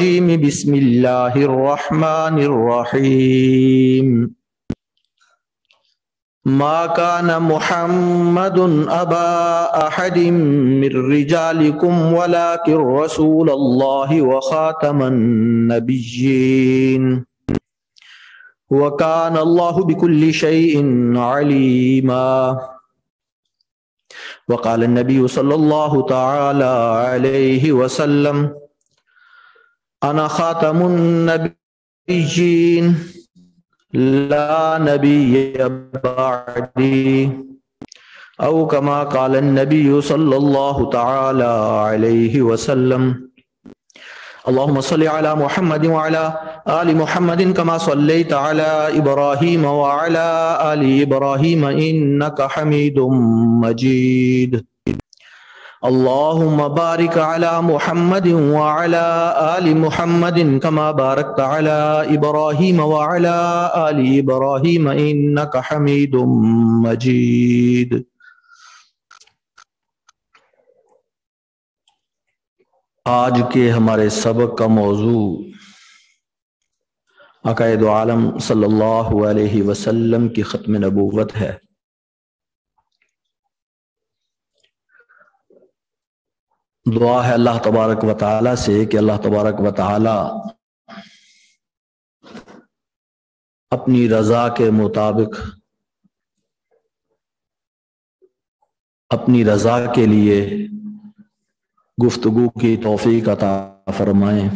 الرجيم بسم الله الرحمن الرحيم ما كان محمد أبا أحد من رجالكم ولكن رسول الله وخاتم النبيين وكان الله بكل شيء عليما وقال النبي صلى الله تعالى عليه وسلم أنا خاتم النبيين لا نبي بعدي أو كما قال النبي صلى الله تعالى عليه وسلم اللهم صل على محمد وعلى آل محمد كما صليت على إبراهيم وعلى آل إبراهيم إنك حميد مجيد اللهم بارك على محمد وعلى آل محمد كما باركت على إبراهيم وعلى آل إبراهيم إنك حميد مجيد. آج کے ہمارے سبق کا موضوع عقائد عالم صلی اللہ علیہ وسلم کی ختم نبوت ہے۔ دعا ہے اللہ تبارک و تعالی سے کہ اللہ تبارک و تعالی اپنی رضا کے مطابق اپنی رضا کے لیے گفتگو کی توفیق عطا فرمائیں،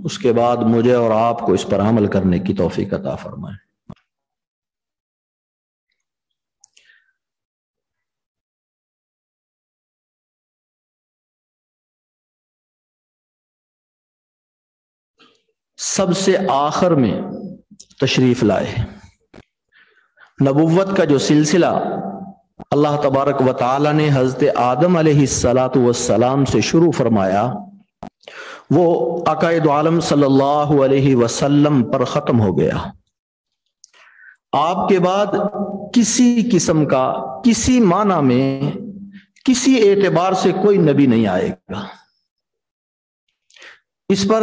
اس کے بعد مجھے اور آپ کو اس پر عمل کرنے کی توفیق عطا فرمائیں۔ سب سے آخر میں تشریف لائے نبوت کا جو سلسلہ اللہ تبارک و تعالی نے حضرت آدم علیہ السلام سے شروع فرمایا، وہ عقائد عالم صلی اللہ علیہ وسلم پر ختم ہو گیا۔ آپ کے بعد کسی قسم کا، کسی معنی میں، کسی اعتبار سے کوئی نبی نہیں آئے گا۔ اس پر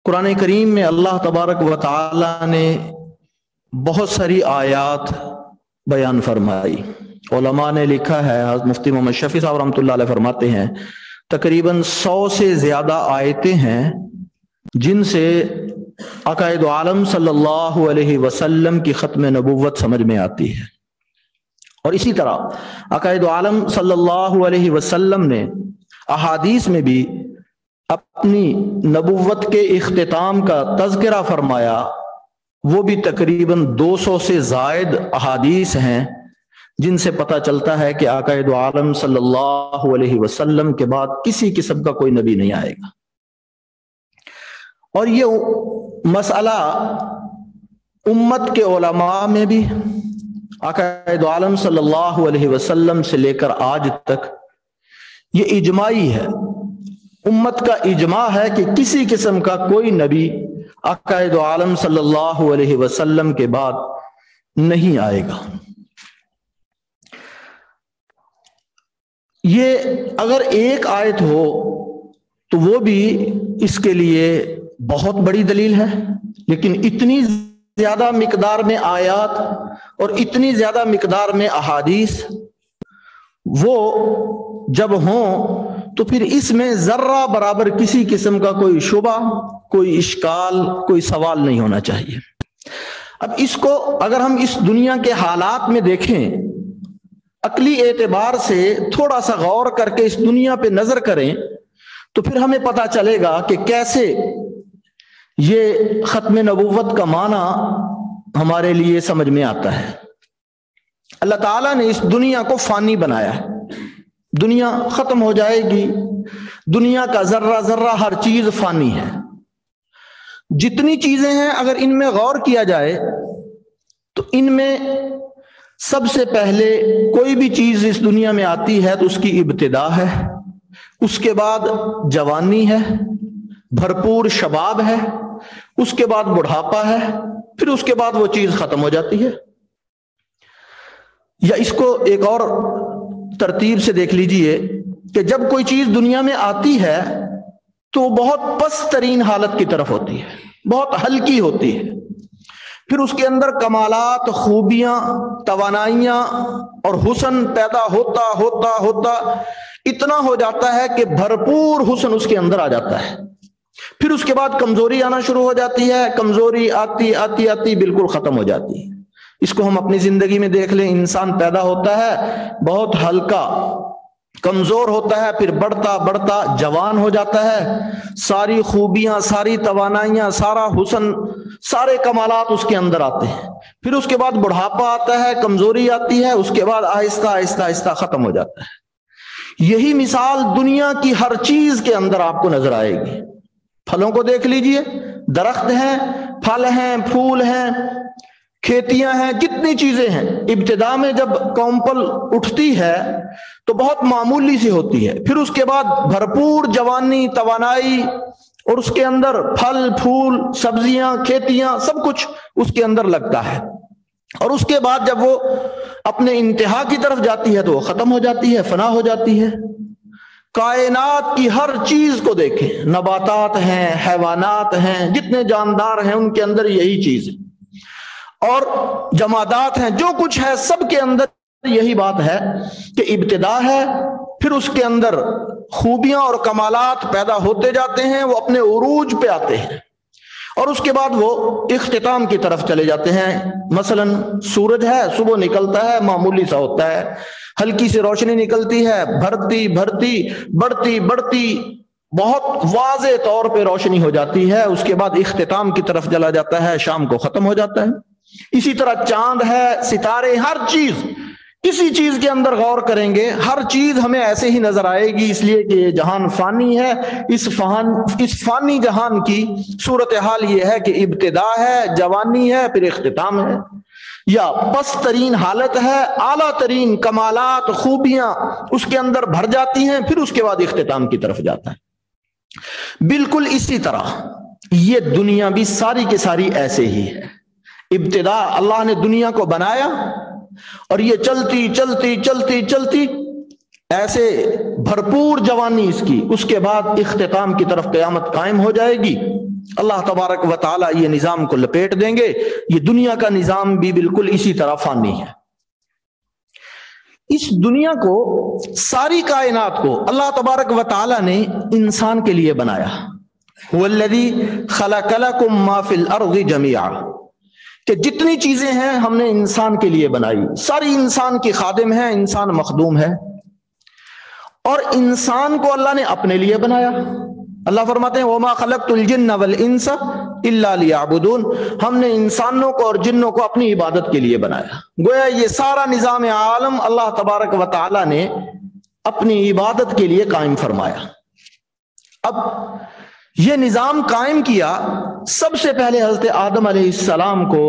قرآن کریم میں اللہ تبارک و تعالی نے بہت ساری آیات بیان فرمائی۔ علماء نے لکھا ہے، مفتی محمد شفیع صاحب رحمۃ اللہ علیہ فرماتے ہیں تقریباً 100 سے زیادہ آیتیں ہیں جن سے عقائد عالم صلی اللہ علیہ وسلم کی ختم نبوت سمجھ میں آتی ہے۔ اور اسی طرح عقائد عالم صلی اللہ علیہ وسلم نے احادیث میں بھی اپنی نبوت کے اختتام کا تذکرہ فرمایا، وہ بھی تقریباً 200 سے زائد احادیث ہیں جن سے پتہ چلتا ہے کہ عقائد عالم صلی اللہ علیہ وسلم کے بعد کسی قسم کا کوئی نبی نہیں آئے گا۔ اور یہ مسئلہ امت کے علماء میں بھی عقائد عالم صلی اللہ علیہ وسلم سے لے کر آج تک یہ اجماعی ہے، امت کا اجماع ہے کہ کسی قسم کا کوئی نبی عقائد عالم صلی اللہ علیہ وسلم کے بعد نہیں آئے گا۔ یہ اگر ایک آیت ہو تو وہ بھی اس کے لیے بہت بڑی دلیل ہے، لیکن اتنی زیادہ مقدار میں آیات اور اتنی زیادہ مقدار میں احادیث وہ جب ہوں تو پھر اس میں ذرہ برابر کسی قسم کا کوئی شبہ، کوئی اشکال، کوئی سوال نہیں ہونا چاہیے۔ اب اس کو اگر ہم اس دنیا کے حالات میں دیکھیں، عقلی اعتبار سے تھوڑا سا غور کر کے اس دنیا پہ نظر کریں تو پھر ہمیں پتہ چلے گا کہ کیسے یہ ختم نبوت کا معنی ہمارے لیے سمجھ میں آتا ہے۔ اللہ تعالیٰ نے اس دنیا کو فانی بنایا ہے، دنیا ختم ہو جائے گی، دنیا کا ذرہ ذرہ ہر چیز فانی ہے۔ جتنی چیزیں ہیں اگر ان میں غور کیا جائے تو ان میں سب سے پہلے کوئی بھی چیز اس دنیا میں آتی ہے تو اس کی ابتدا ہے، اس کے بعد جوانی ہے، بھرپور شباب ہے، اس کے بعد بڑھاپا ہے، پھر اس کے بعد وہ چیز ختم ہو جاتی ہے۔ یا اس کو ایک اور ترتیب سے دیکھ لیجئے کہ جب کوئی چیز دنیا میں آتی ہے تو بہت پست ترین حالت کی طرف ہوتی ہے، بہت ہلکی ہوتی ہے. پھر اس کے اندر کمالات، خوبیاں، توانائیاں اور حسن پیدا ہوتا ہوتا ہوتا اتنا ہو جاتا ہے کہ بھرپور حسن اس کے اندر آ جاتا ہے. پھر اس کے بعد کمزوری آنا شروع ہو جاتی ہے، کمزوری آتی آتی آتی بالکل ختم ہو جاتی ہے. اس کو ہم اپنی زندگی میں دیکھ لیں، انسان پیدا ہوتا ہے بہت ہلکا، کمزور ہوتا ہے، پھر بڑھتا بڑھتا جوان ہو جاتا ہے، ساری خوبیاں، ساری توانائیاں، سارا حسن، سارے کمالات اس کے اندر آتے ہیں. پھر اس کے بعد بڑھاپا آتا ہے، کمزوری آتی ہے، اس کے بعد آہستہ آہستہ آہستہ ختم ہو جاتا ہے. یہی مثال دنیا کی ہر چیز کے اندر آپ کو نظر آئے گی. پھلوں کو دیکھ لیجئے، درخت ہیں، پھل ہیں، پھول ہیں، کھیتیاں ہیں، جتنی چیزیں ہیں، ابتدا میں جب کونپل اٹھتی ہے تو بہت معمولی سی ہوتی ہے. پھر اس کے بعد بھرپور جوانی، توانائی، اور اس کے اندر پھل پھول، سبزیاں، کھیتیاں، سب کچھ اس کے اندر لگتا ہے. اور اس کے بعد جب وہ اپنے انتہا کی طرف جاتی ہے تو وہ ختم ہو جاتی ہے، فنا ہو جاتی ہے. کائنات کی ہر چیز کو دیکھیں، نباتات ہیں، حیوانات ہیں، جتنے جاندار ہیں ان کے اندر یہی چیز ہے، اور جمادات ہیں، جو کچھ ہے سب کے اندر یہی بات ہے کہ ابتدا ہے، پھر اس کے اندر خوبیاں اور کمالات پیدا ہوتے جاتے ہیں، وہ اپنے عروج پہ آتے ہیں، اور اس کے بعد وہ اختتام کی طرف چلے جاتے ہیں. مثلا سورج ہے، صبح نکلتا ہے، معمولی سا ہوتا ہے، ہلکی سی روشنی نکلتی ہے، بھرتی بھرتی بڑھتی بڑھتی بہت واضح طور پہ روشنی ہو جاتی ہے، اس کے بعد اختتام کی طرف چلا جاتا ہے، شام کو ختم ہو جاتا ہے. اسی طرح چاند ہے، ستارے، ہر چیز، کسی چیز کے اندر غور کریں گے ہر چیز ہمیں ایسے ہی نظر آئے گی، اس لیے کہ یہ جہان فانی ہے. اس فانی جہان کی صورتحال یہ ہے کہ ابتدا ہے، جوانی ہے، پھر اختتام ہے، یا پست ترین حالت ہے، اعلیٰ ترین کمالات، خوبیاں اس کے اندر بھر جاتی ہیں، پھر اس کے بعد اختتام کی طرف جاتا ہے. بالکل اسی طرح یہ دنیا بھی ساری کی ساری ایسے ہی ہے. ابتدا اللہ نے دنیا کو بنایا اور یہ چلتی چلتی چلتی چلتی ایسے بھرپور جوانی اس کی، اس کے بعد اختتام کی طرف قیامت قائم ہو جائے گی. اللہ تبارک و تعالی یہ نظام کو لپیٹ دیں گے. یہ دنیا کا نظام بھی بالکل اسی طرح فانی ہے. اس دنیا کو، ساری کائنات کو اللہ تبارک و تعالی نے انسان کے لیے بنایا. هو الذی خلق لکم ما فی الارض جميعا، کہ جتنی چیزیں ہیں ہم نے انسان کے لیے بنائی، ساری انسان کی خادم ہے، انسان مخدوم ہے. اور انسان کو اللہ نے اپنے لیے بنایا. اللہ فرماتے ہیں وَمَا خَلَقْتُ الْجِنَّ وَالْإِنسَ إِلَّا لِيَعْبُدُونَ، ہم نے انسانوں کو اور جنوں کو اپنی عبادت کے لیے بنایا. گویا یہ سارا نظام عالم اللہ تبارک و تعالی نے اپنی عبادت کے لیے قائم فرمایا. اب یہ نظام قائم کیا، سب سے پہلے حضرت آدم علیہ السلام کو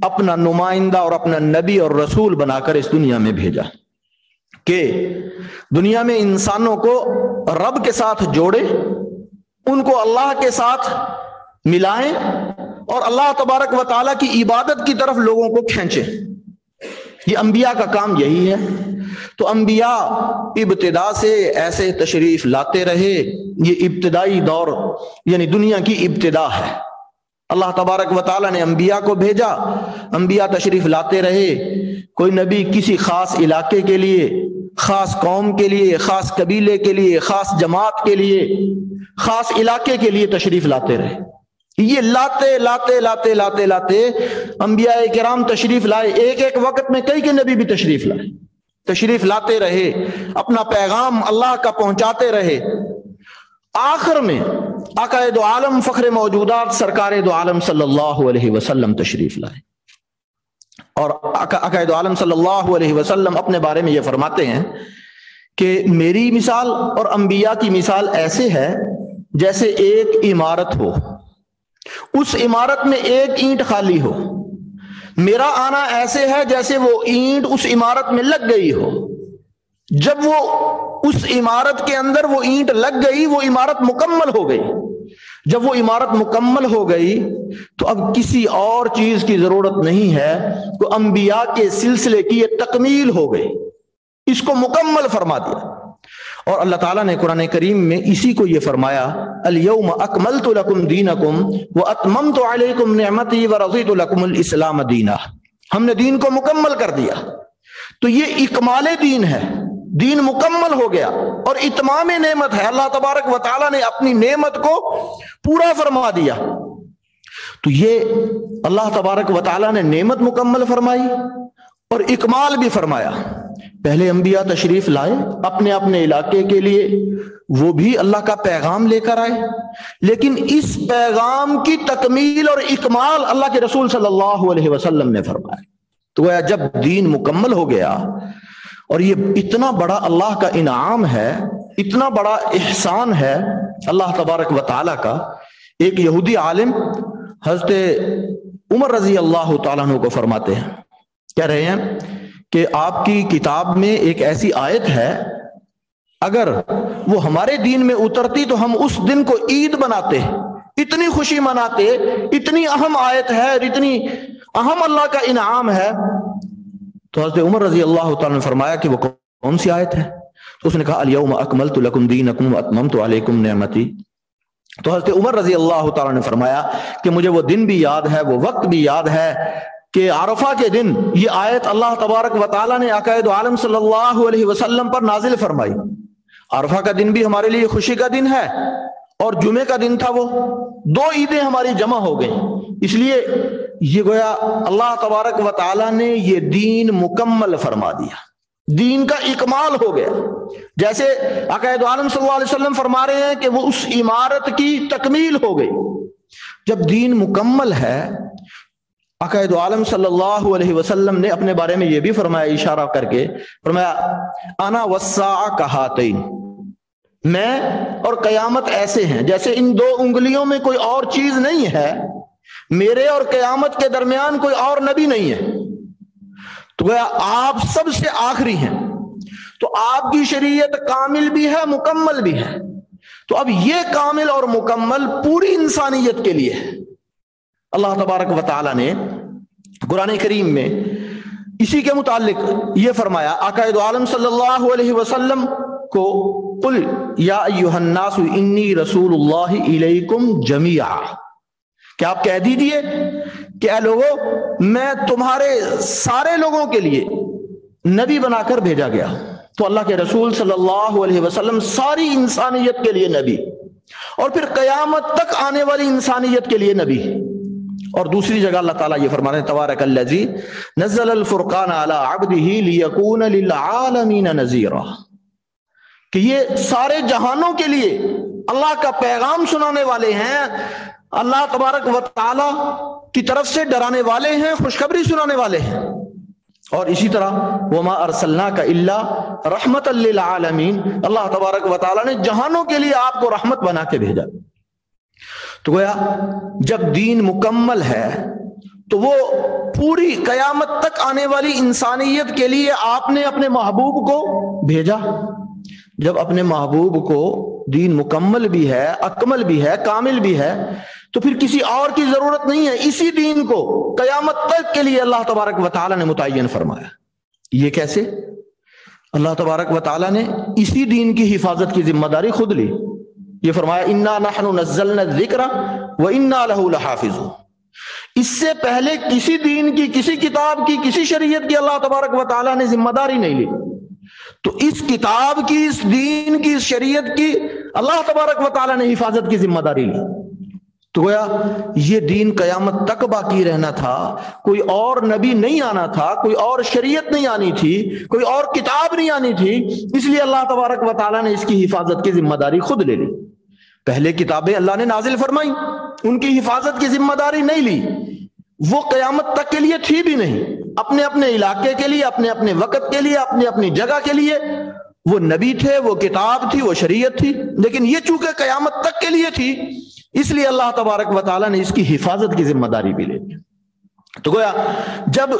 اپنا نمائندہ اور اپنا نبی اور رسول بنا کر اس دنیا میں بھیجا کہ دنیا میں انسانوں کو رب کے ساتھ جوڑے، ان کو اللہ کے ساتھ ملائیں اور اللہ تبارک و تعالیٰ کی عبادت کی طرف لوگوں کو کھینچیں. یہ انبیاء کا کام یہی ہے. تو انبیاء ابتدا سے ایسے تشریف لاتے رہے. یہ ابتدائی دور یعنی دنیا کی ابتدا ہے. اللہ تبارک و تعالیٰ نے انبیاء کو بھیجا، انبیاء تشریف لاتے رہے. کوئی نبی کسی خاص علاقے کے لیے، خاص قوم کے لیے، خاص قبیلے کے لیے، خاص جماعت کے لیے، خاص علاقے کے لیے تشریف لاتے رہے. یہ لاتے لاتے لاتے لاتے لاتے انبیاء کرام تشریف لائے. ایک ایک وقت میں کئی نبی بھی تشریف لائے، تشریف لاتے رہے، اپنا پیغام اللہ کا پہنچاتے رہے. آخر میں آقا دو عالم فخر موجودات سرکار دو عالم صلی اللہ علیہ وسلم تشریف لائے. اور آقا دو عالم صلی اللہ علیہ وسلم اپنے بارے میں یہ فرماتے ہیں کہ میری مثال اور انبیاء کی مثال ایسے ہے جیسے ایک عمارت ہو، اس عمارت میں ایک اینٹ خالی ہو. میرا آنا ایسے ہے جیسے وہ اینٹ اس عمارت میں لگ گئی ہو. جب وہ اس عمارت کے اندر وہ اینٹ لگ گئی، وہ عمارت مکمل ہو گئی. جب وہ عمارت مکمل ہو گئی تو اب کسی اور چیز کی ضرورت نہیں ہے. تو انبیاء کے سلسلے کی یہ تکمیل ہو گئی، اس کو مکمل فرما دیا. اور اللہ تعالیٰ نے قرآن کریم میں اسی کو یہ فرمایا الیوم اکملت لکم دینکم واتممت علیکم نعمتی ورضیت لکم الاسلام دینا. ہم نے دین کو مکمل کر دیا. تو یہ اکمال دین ہے، دین مکمل ہو گیا اور اتمام نعمت ہے. اللہ تبارک و تعالیٰ نے اپنی نعمت کو پورا فرما دیا. تو یہ اللہ تبارک و تعالیٰ نے نعمت مکمل فرمائی اور اکمال بھی فرمایا. پہلے انبیاء تشریف لائے اپنے اپنے علاقے کے لیے، وہ بھی اللہ کا پیغام لے کر آئے، لیکن اس پیغام کی تکمیل اور اکمال اللہ کے رسول صلی اللہ علیہ وسلم نے فرمایا. تو جب دین مکمل ہو گیا، اور یہ اتنا بڑا اللہ کا انعام ہے، اتنا بڑا احسان ہے اللہ تبارک و تعالیٰ کا. ایک یہودی عالم حضرت عمر رضی اللہ تعالیٰ عنہ کو فرماتے ہیں، کہہ رہے ہیں کہ آپ کی کتاب میں ایک ایسی آیت ہے، اگر وہ ہمارے دین میں اترتی تو ہم اس دن کو عید بناتے، اتنی خوشی مناتے، اتنی اہم آیت ہے اور اتنی اہم اللہ کا انعام ہے. تو حضرت عمر رضی اللہ تعالیٰ نے فرمایا کہ وہ کون سی آیت ہے؟ تو اس نے کہا الیوم اکملت لکم دینکم واتممت علیکم نعمتی. تو حضرت عمر رضی اللہ تعالیٰ نے فرمایا کہ مجھے وہ دن بھی یاد ہے، وہ وقت بھی یاد ہے کہ عرفہ کے دن یہ آیت اللہ تبارک و تعالیٰ نے آقائے دو عالم صلی اللہ علیہ وسلم پر نازل فرمائی. عرفہ کا دن بھی ہمارے لیے خوشی کا دن ہے، اور جمعے کا دن تھا، وہ دو عیدیں ہماری جمع ہو گئیں. اس لیے یہ گویا اللہ تبارک و تعالیٰ نے یہ دین مکمل فرما دیا، دین کا اکمال ہو گیا. جیسے عقائد عالم صلی اللہ علیہ وسلم فرما رہے ہیں کہ وہ اس عمارت کی تکمیل ہو گئی. جب دین مکمل ہے، عقائد عالم صلی اللہ علیہ وسلم نے اپنے بارے میں یہ بھی فرمایا، اشارہ کر کے فرمایا انا والساعہ کہاتین، میں اور قیامت ایسے ہیں جیسے ان دو انگلیوں میں کوئی اور چیز نہیں ہے. میرے اور قیامت کے درمیان کوئی اور نبی نہیں ہے. تو گویا آپ سب سے آخری ہیں، تو آپ کی شریعت کامل بھی ہے، مکمل بھی ہے. تو اب یہ کامل اور مکمل پوری انسانیت کے لیے ہے. اللہ تبارک و تعالیٰ نے قرآن کریم میں اسی کے متعلق یہ فرمایا آقا دو عالم صلی اللہ علیہ وسلم کو، قل یا ایھا الناس انی رسول اللہ الیکم جمیعا، کہ آپ کہہ دیجئے کہ اے لوگو میں تمہارے سارے لوگوں کے لیے نبی بنا کر بھیجا گیا. تو اللہ کے رسول صلی اللہ علیہ وسلم ساری انسانیت کے لیے نبی، اور پھر قیامت تک آنے والی انسانیت کے لیے نبی. اور دوسری جگہ اللہ تعالیٰ یہ فرماتے ہیں تبارک الذی نزل الفرقان علی عبدہ لیکون للعالمین نذیرا، کہ یہ سارے جہانوں کے لیے اللہ کا پیغام سنانے والے ہیں، اللہ تبارک و تعالی کی طرف سے ڈرانے والے ہیں، خوشخبری سنانے والے ہیں. اور اسی طرح وما ارسلناک الا رحمتا للعالمین، اللہ تبارک و تعالی نے جہانوں کے لیے آپ کو رحمت بنا کے بھیجا. تو گویا جب دین مکمل ہے تو وہ پوری قیامت تک آنے والی انسانیت کے لیے آپ نے اپنے محبوب کو بھیجا. جب اپنے محبوب کو دین مکمل بھی ہے، اکمل بھی ہے، کامل بھی ہے، تو پھر کسی اور کی ضرورت نہیں ہے. اسی دین کو قیامت تک کے لیے اللہ تبارک و تعالی نے متعین فرمایا. یہ کیسے؟ اللہ تبارک و تعالی نے اسی دین کی حفاظت کی ذمہ داری خود لی. یہ فرمایا انا نحن نزلنا الذکر وانا لہ لحافظون. اس سے پہلے کسی دین کی، کسی کتاب کی، کسی شریعت کی اللہ تبارک و تعالی نے ذمہ داری نہیں لی. تو اس کتاب کی، اس دین کی، اس شریعت کی اللہ تبارک و تعالی نے حفاظت کی ذمہ داری لی. تو گویا یہ دین قیامت تک باقی رہنا تھا، کوئی اور نبی نہیں آنا تھا، کوئی اور شریعت نہیں آنی تھی، کوئی اور کتاب نہیں آنی تھی. اس لیے اللہ تبارک و تعالی نے اس کی حفاظت کی ذمہ داری خود لے لی. پہلے کتابیں اللہ نے نازل فرمائی، ان کی حفاظت کی ذمہ داری نہیں لی، وہ قیامت تک کے لیے تھی بھی نہیں. اپنے اپنے علاقے کے لیے، اپنے اپنے وقت کے لیے، اپنی اپنی جگہ کے لیے وہ نبی تھے، وہ کتاب تھی، وہ شریعت تھی. لیکن یہ چونکہ قیامت تک کے لیے تھی، اس لیے اللہ تبارک و تعالیٰ نے اس کی حفاظت کی ذمہ داری بھی لے لی. تو گویا جب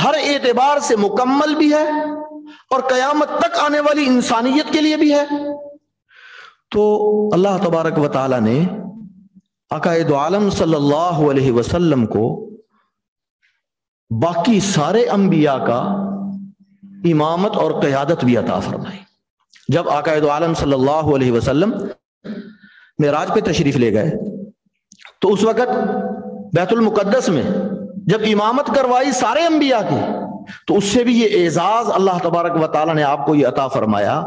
ہر اعتبار سے مکمل بھی ہے اور قیامت تک آنے والی انسانیت کے لیے بھی ہے، تو اللہ تبارک و تعالیٰ نے عقائد عالم صلی اللہ علیہ وسلم کو باقی سارے انبیاء کا امامت اور قیادت بھی عطا فرمائی. جب آقا دو عالم صلی اللہ علیہ وسلم معراج پہ تشریف لے گئے تو اس وقت بیت المقدس میں جب امامت کروائی سارے انبیاء کی تو اس سے بھی یہ اعزاز اللہ تبارک و تعالیٰ نے آپ کو یہ عطا فرمایا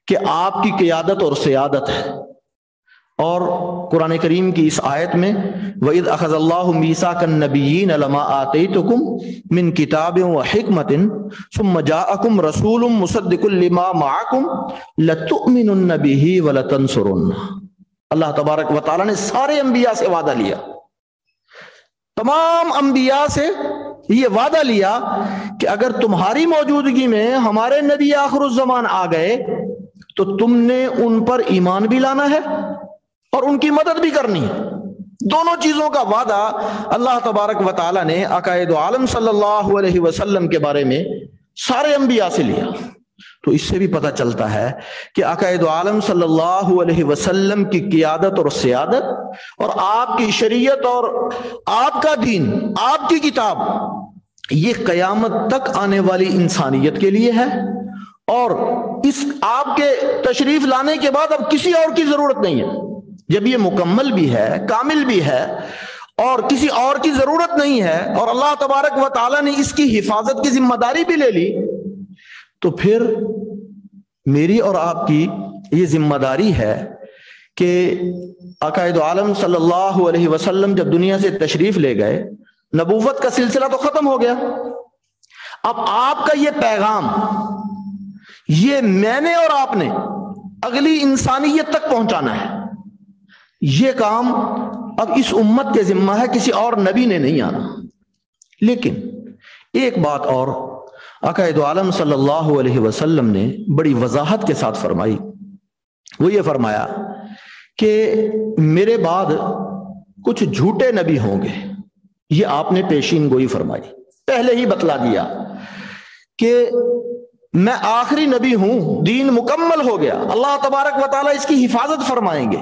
کہ آپ کی قیادت اور سیادت ہے. اور قرآن کریم کی اس آیت میں وَإِذْ أَخَذَ اللَّهُ مِيثَاقَ النَّبِيِّينَ لَمَا آتَيْتُكُم مِّن كِتَابٍ وَحِكْمَةٍ ثُمَّ جَاءَكُمْ رَسُولٌ مُصَدِّقٌ لِّمَا مَعَكُمْ لَتُؤْمِنُنَّ بِهِ وَلَتَنصُرُنَّهُ. اللہ تبارک و تعالیٰ نے سارے انبیاء سے وعدہ لیا, تمام انبیاء سے یہ وعدہ لیا کہ اگر تمہاری موجودگی میں ہمارے نبی آخر الزمان آ گئے تو تم نے ان پر ایمان بھی لانا ہے اور ان کی مدد بھی کرنی ہے. دونوں چیزوں کا وعدہ اللہ تبارک و تعالیٰ نے عقائد عالم صلی اللہ علیہ وسلم کے بارے میں سارے انبیاء سے لیا. تو اس سے بھی پتہ چلتا ہے کہ عقائد عالم صلی اللہ علیہ وسلم کی قیادت اور سیادت اور آپ کی شریعت اور آپ کا دین, آپ کی کتاب, یہ قیامت تک آنے والی انسانیت کے لیے ہے. اور اس آپ کے تشریف لانے کے بعد اب کسی اور کی ضرورت نہیں ہے. جب یہ مکمل بھی ہے, کامل بھی ہے اور کسی اور کی ضرورت نہیں ہے اور اللہ تبارک و تعالیٰ نے اس کی حفاظت کی ذمہ داری بھی لے لی, تو پھر میری اور آپ کی یہ ذمہ داری ہے کہ عقائد عالم صلی اللہ علیہ وسلم جب دنیا سے تشریف لے گئے, نبوت کا سلسلہ تو ختم ہو گیا. اب آپ کا یہ پیغام, یہ میں نے اور آپ نے اگلی انسانیت تک پہنچانا ہے. یہ کام اب اس امت کے ذمہ ہے, کسی اور نبی نے نہیں آنا. لیکن ایک بات اور عقائد عالم صلی اللہ علیہ وسلم نے بڑی وضاحت کے ساتھ فرمائی. وہ یہ فرمایا کہ میرے بعد کچھ جھوٹے نبی ہوں گے. یہ آپ نے پیشین گوئی فرمائی, پہلے ہی بتلا دیا کہ میں آخری نبی ہوں, دین مکمل ہو گیا, اللہ تبارک و تعالیٰ اس کی حفاظت فرمائیں گے.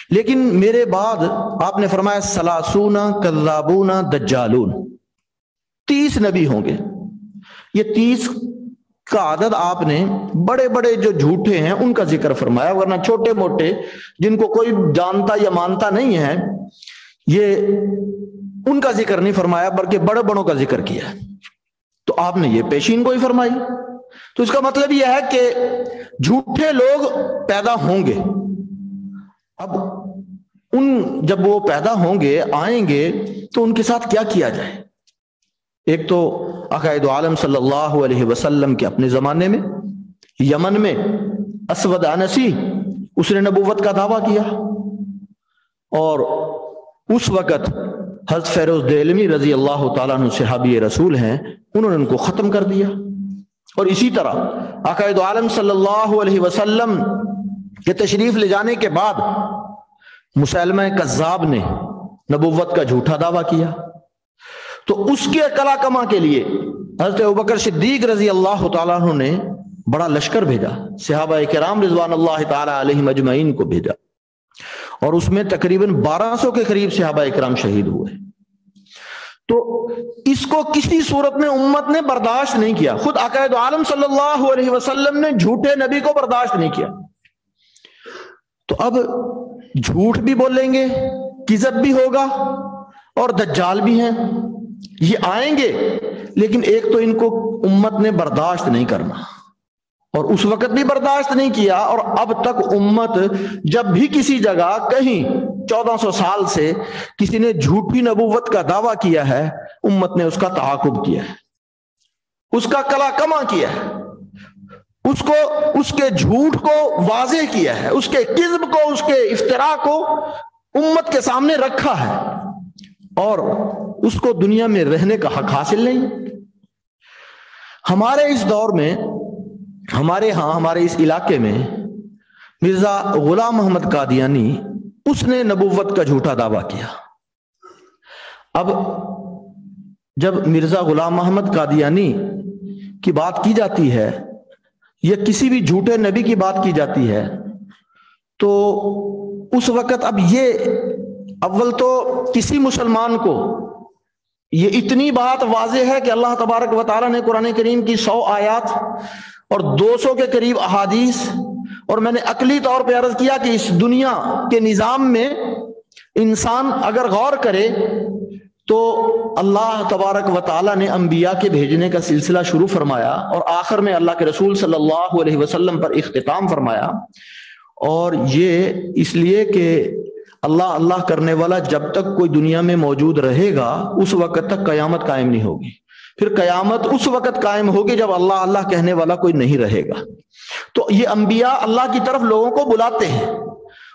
لیکن میرے بعد آپ نے فرمایا سلاسون کذابون دجالون, 30 نبی ہوں گے. یہ 30 کا عدد آپ نے بڑے بڑے جو جھوٹے ہیں ان کا ذکر فرمایا, ورنہ چھوٹے موٹے جن کو کوئی جانتا یا مانتا نہیں ہے یہ ان کا ذکر نہیں فرمایا, بلکہ بڑے بڑوں کا ذکر کیا. تو آپ نے یہ پیشین گوئی فرمائی. تو اس کا مطلب یہ ہے کہ جھوٹے لوگ پیدا ہوں گے. اب جب وہ پیدا ہوں گے, آئیں گے, تو ان کے ساتھ کیا کیا جائے؟ ایک تو عقائد عالم صلی اللہ علیہ وسلم کے اپنے زمانے میں یمن میں اسود انسی, اس نے نبوت کا دعویٰ کیا, اور اس وقت حضرت فیروز دہلوی رضی اللہ تعالیٰ عنہ صحابی رسول ہیں, انہوں نے ان کو ختم کر دیا. اور اسی طرح عقائد عالم صلی اللہ علیہ وسلم کے تشریف لے جانے کے بعد مسیلمہ کذاب نے نبوت کا جھوٹا دعویٰ کیا. تو اس کے کلا کما کے لیے حضرت ابوبکر صدیق رضی اللہ تعالیٰ عنہ نے بڑا لشکر بھیجا, صحابہ کرام رضوان اللہ تعالیٰ علیہم اجمعین کو بھیجا, اور اس میں تقریباً 1200 کے قریب صحابہ کرام شہید ہوئے. تو اس کو کسی صورت میں امت نے برداشت نہیں کیا. خود عقائد عالم صلی اللہ علیہ وسلم نے جھوٹے نبی کو برداشت نہیں کیا. تو اب جھوٹ بھی بولیں گے, کذب بھی ہوگا, اور دجال بھی ہیں, یہ آئیں گے, لیکن ایک تو ان کو امت نے برداشت نہیں کرنا, اور اس وقت بھی برداشت نہیں کیا, اور اب تک امت جب بھی کسی جگہ کہیں 1400 سال سے کسی نے جھوٹی نبوت کا دعویٰ کیا ہے, امت نے اس کا تعاقب کیا ہے, اس کا کلا کما کیا ہے, اس کے جھوٹ کو واضح کیا ہے, اس کے کذب کو, اس کے افتراء کو امت کے سامنے رکھا ہے, اور اس کو دنیا میں رہنے کا حق حاصل نہیں. ہمارے اس دور میں, ہمارے اس علاقے میں مرزا غلام محمد قادیانی, اس نے نبوت کا جھوٹا دعویٰ کیا. اب جب مرزا غلام محمد قادیانی کی بات کی جاتی ہے یا کسی بھی جھوٹے نبی کی بات کی جاتی ہے, تو اس وقت اب یہ اول تو کسی مسلمان کو یہ اتنی بات واضح ہے کہ اللہ تبارک و تعالیٰ نے قرآن کریم کی 100 آیات اور 200 کے قریب احادیث اور میں نے عقلی طور پہ عرض کیا کہ اس دنیا کے نظام میں انسان اگر غور کرے تو اللہ تبارک و تعالیٰ نے انبیاء کے بھیجنے کا سلسلہ شروع فرمایا اور آخر میں اللہ کے رسول صلی اللہ علیہ وسلم پر اختتام فرمایا، اور یہ اس لیے کہ اللہ اللہ کرنے والا جب تک کوئی دنیا میں موجود رہے گا اس وقت تک قیامت قائم نہیں ہوگی، پھر قیامت اس وقت قائم ہوگی جب اللہ اللہ کہنے والا کوئی نہیں رہے گا۔ تو یہ انبیاء اللہ کی طرف لوگوں کو بلاتے ہیں،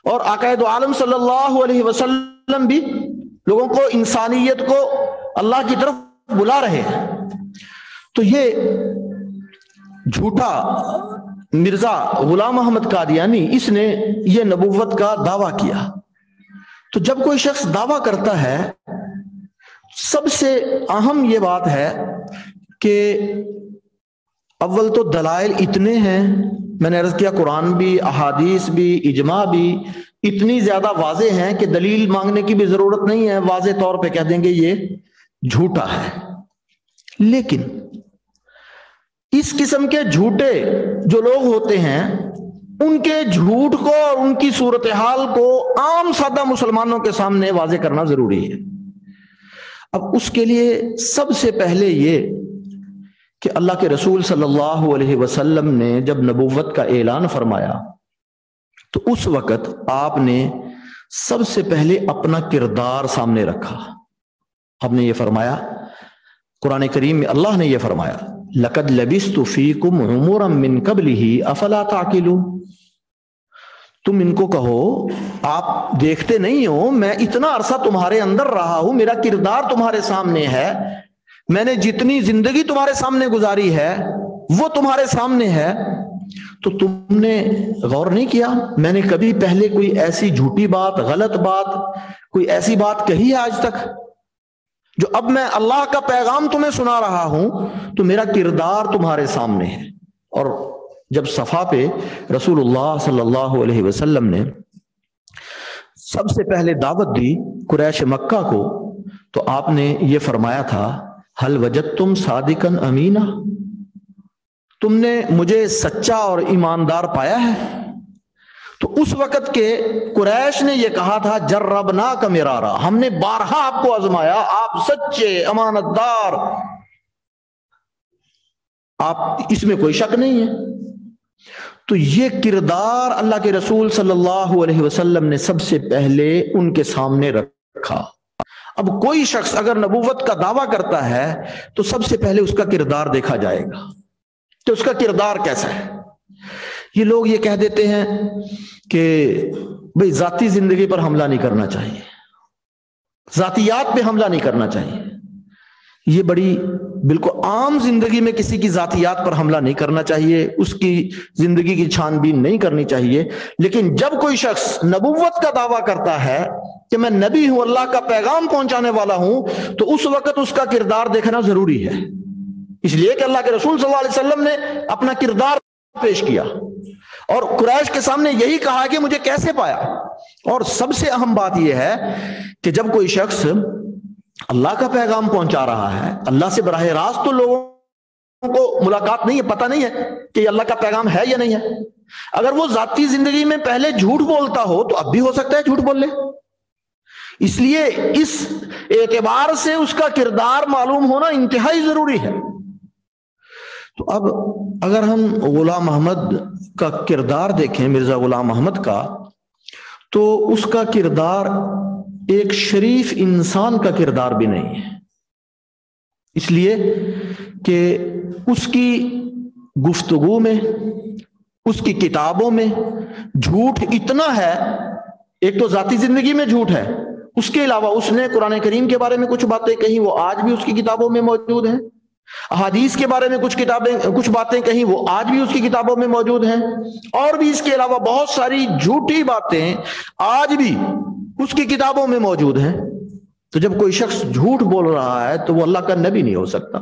اور آقا دو عالم صلی اللہ علیہ وسلم بھی لوگوں کو، انسانیت کو اللہ کی طرف بلا رہے ہیں۔ تو یہ جھوٹا مرزا غلام احمد قادیانی، اس نے یہ نبوت کا دعویٰ کیا۔ تو جب کوئی شخص دعویٰ کرتا ہے، سب سے اہم یہ بات ہے کہ اول تو دلائل اتنے ہیں، میں نے عرض کیا قرآن بھی، احادیث بھی، اجماع بھی اتنی زیادہ واضح ہیں کہ دلیل مانگنے کی بھی ضرورت نہیں ہے، واضح طور پہ کہہ دیں گے یہ جھوٹا ہے۔ لیکن اس قسم کے جھوٹے جو لوگ ہوتے ہیں، ان کے جھوٹ کو اور ان کی صورتحال کو عام سادہ مسلمانوں کے سامنے واضح کرنا ضروری ہے۔ اب اس کے لیے سب سے پہلے یہ کہ اللہ کے رسول صلی اللہ علیہ وسلم نے جب نبوت کا اعلان فرمایا تو اس وقت آپ نے سب سے پہلے اپنا کردار سامنے رکھا۔ آپ نے یہ فرمایا، قرآن کریم میں اللہ نے یہ فرمایا، لَقَدْ لَبِثْتُ فِيكُمْ عُمُرًا مِّن قَبْلِهِ أَفَلَا تَعْقِلُونَ۔ تم ان کو کہو آپ دیکھتے نہیں ہو، میں اتنا عرصہ تمہارے اندر رہا ہوں، میرا کردار تمہارے سامنے ہے، میں نے جتنی زندگی تمہارے سامنے گزاری ہے وہ تمہارے سامنے ہے، تو تم نے غور نہیں کیا میں نے کبھی پہلے کوئی ایسی جھوٹی بات، غلط بات، کوئی ایسی بات کہی ہے آج تک؟ جو اب میں اللہ کا پیغام تمہیں سنا رہا ہوں تو میرا کردار تمہارے سامنے ہے۔ اور جب صفا پہ رسول اللہ صلی اللہ علیہ وسلم نے سب سے پہلے دعوت دی قریش مکہ کو، تو آپ نے یہ فرمایا تھا، حل وجدتم صادقا امینا، تم نے مجھے سچا اور ایماندار پایا ہے؟ تو اس وقت کے قریش نے یہ کہا تھا، جربناک مرارا، ہم نے بارہا آپ کو آزمایا، آپ سچے، امانت دار، آپ اس میں کوئی شک نہیں ہے۔ تو یہ کردار اللہ کے رسول صلی اللہ علیہ وسلم نے سب سے پہلے ان کے سامنے رکھا۔ اب کوئی شخص اگر نبوت کا دعویٰ کرتا ہے تو سب سے پہلے اس کا کردار دیکھا جائے گا کہ اس کا کردار کیسا ہے۔ یہ لوگ یہ کہہ دیتے ہیں کہ بھئی ذاتی زندگی پر حملہ نہیں کرنا چاہیے، ذاتیات پہ حملہ نہیں کرنا چاہیے۔ یہ بڑی بالکل عام زندگی میں کسی کی ذاتیات پر حملہ نہیں کرنا چاہیے، اس کی زندگی کی چھان بین نہیں کرنی چاہیے۔ لیکن جب کوئی شخص نبوت کا دعویٰ کرتا ہے کہ میں نبی ہوں، اللہ کا پیغام پہنچانے والا ہوں، تو اس وقت اس کا کردار دیکھنا ضروری ہے، اس لیے کہ اللہ کے رسول صلی اللہ علیہ وسلم نے اپنا کردار پیش کیا اور قریش کے سامنے یہی کہا کہ مجھے کیسے پایا۔ اور سب سے اہم بات یہ ہے کہ جب کوئی شخص اللہ کا پیغام پہنچا رہا ہے، اللہ سے براہ راست تو لوگوں کو ملاقات نہیں ہے، پتہ نہیں ہے کہ یہ اللہ کا پیغام ہے یا نہیں ہے۔ اگر وہ ذاتی زندگی میں پہلے جھوٹ بولتا ہو تو اب بھی ہو سکتا ہے جھوٹ بول لے، اس لیے اس اعتبار سے اس کا کردار معلوم ہونا انتہائی ضروری ہے۔ تو اب اگر ہم غلام احمد کا کردار دیکھیں، مرزا غلام احمد کا، تو اس کا کردار ایک شریف انسان کا کردار بھی نہیں ہے، اس لیے کہ اس کی گفتگو میں، اس کی کتابوں میں جھوٹ اتنا ہے۔ ایک تو ذاتی زندگی میں جھوٹ ہے، اس کے علاوہ اس نے قرآن کریم کے بارے میں کچھ باتیں کہیں، وہ آج بھی اس کی کتابوں میں موجود ہیں، احادیث کے بارے میں کچھ باتیں کہیں، وہ آج بھی اس کی کتابوں میں موجود ہیں، اور بھی اس کے علاوہ بہت ساری جھوٹی باتیں آج بھی اس کی کتابوں میں موجود ہیں۔ تو جب کوئی شخص جھوٹ بول رہا ہے تو وہ اللہ کا نبی نہیں ہو سکتا،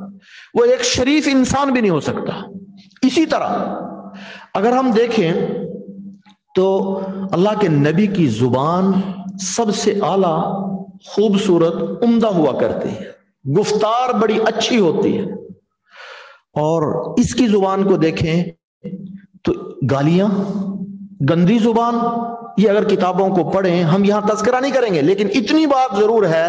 وہ ایک شریف انسان بھی نہیں ہو سکتا۔ اسی طرح اگر ہم دیکھیں تو اللہ کے نبی کی زبان سب سے اعلیٰ، خوبصورت، عمدہ ہوا کرتی ہے، گفتار بڑی اچھی ہوتی ہے، اور اس کی زبان کو دیکھیں تو گالیاں گندی زبان، یہ اگر کتابوں کو پڑھیں، ہم یہاں تذکرہ نہیں کریں گے، لیکن اتنی بات ضرور ہے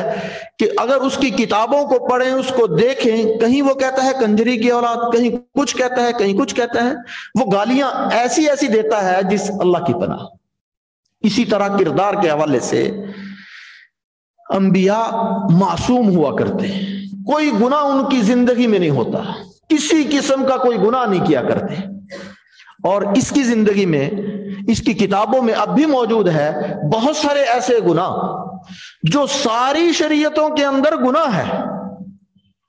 کہ اگر اس کی کتابوں کو پڑھیں، اس کو دیکھیں، کہیں وہ کہتا ہے کنجری کی اولاد، کہیں کچھ کہتا ہے، کہیں کچھ کہتا ہے، وہ گالیاں ایسی ایسی دیتا ہے جس اللہ کی پناہ۔ اسی طرح کردار کے حوالے سے انبیاء معصوم ہوا کرتے ہیں، کوئی گناہ ان کی زندگی میں نہیں ہوتا، کسی قسم کا کوئی گناہ نہیں کیا کرتے، اور اس کی زندگی میں، اس کی کتابوں میں اب بھی موجود ہے بہت سارے ایسے گناہ جو ساری شریعتوں کے اندر گناہ ہے،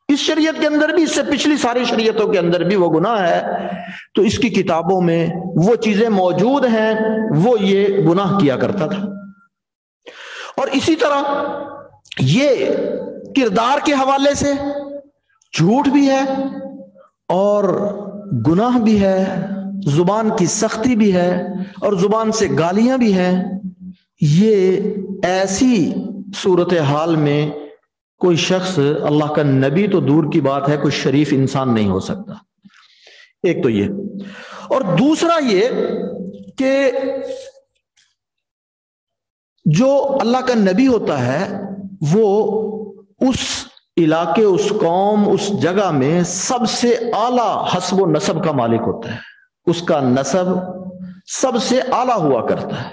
اس شریعت کے اندر بھی، اس سے پچھلی ساری شریعتوں کے اندر بھی وہ گناہ ہے، تو اس کی کتابوں میں وہ چیزیں موجود ہیں، وہ یہ گناہ کیا کرتا تھا۔ اور اسی طرح یہ کردار کے حوالے سے جھوٹ بھی ہے اور گناہ بھی ہے، زبان کی سختی بھی ہے اور زبان سے گالیاں بھی ہیں۔ یہ ایسی صورتحال میں کوئی شخص اللہ کا نبی تو دور کی بات ہے، کوئی شریف انسان نہیں ہو سکتا۔ ایک تو یہ، اور دوسرا یہ کہ جو اللہ کا نبی ہوتا ہے وہ اس علاقے، اس قوم، اس جگہ میں سب سے اعلیٰ حسب و نسب کا مالک ہوتا ہے، اس کا نسب سب سے اعلیٰ ہوا کرتا ہے،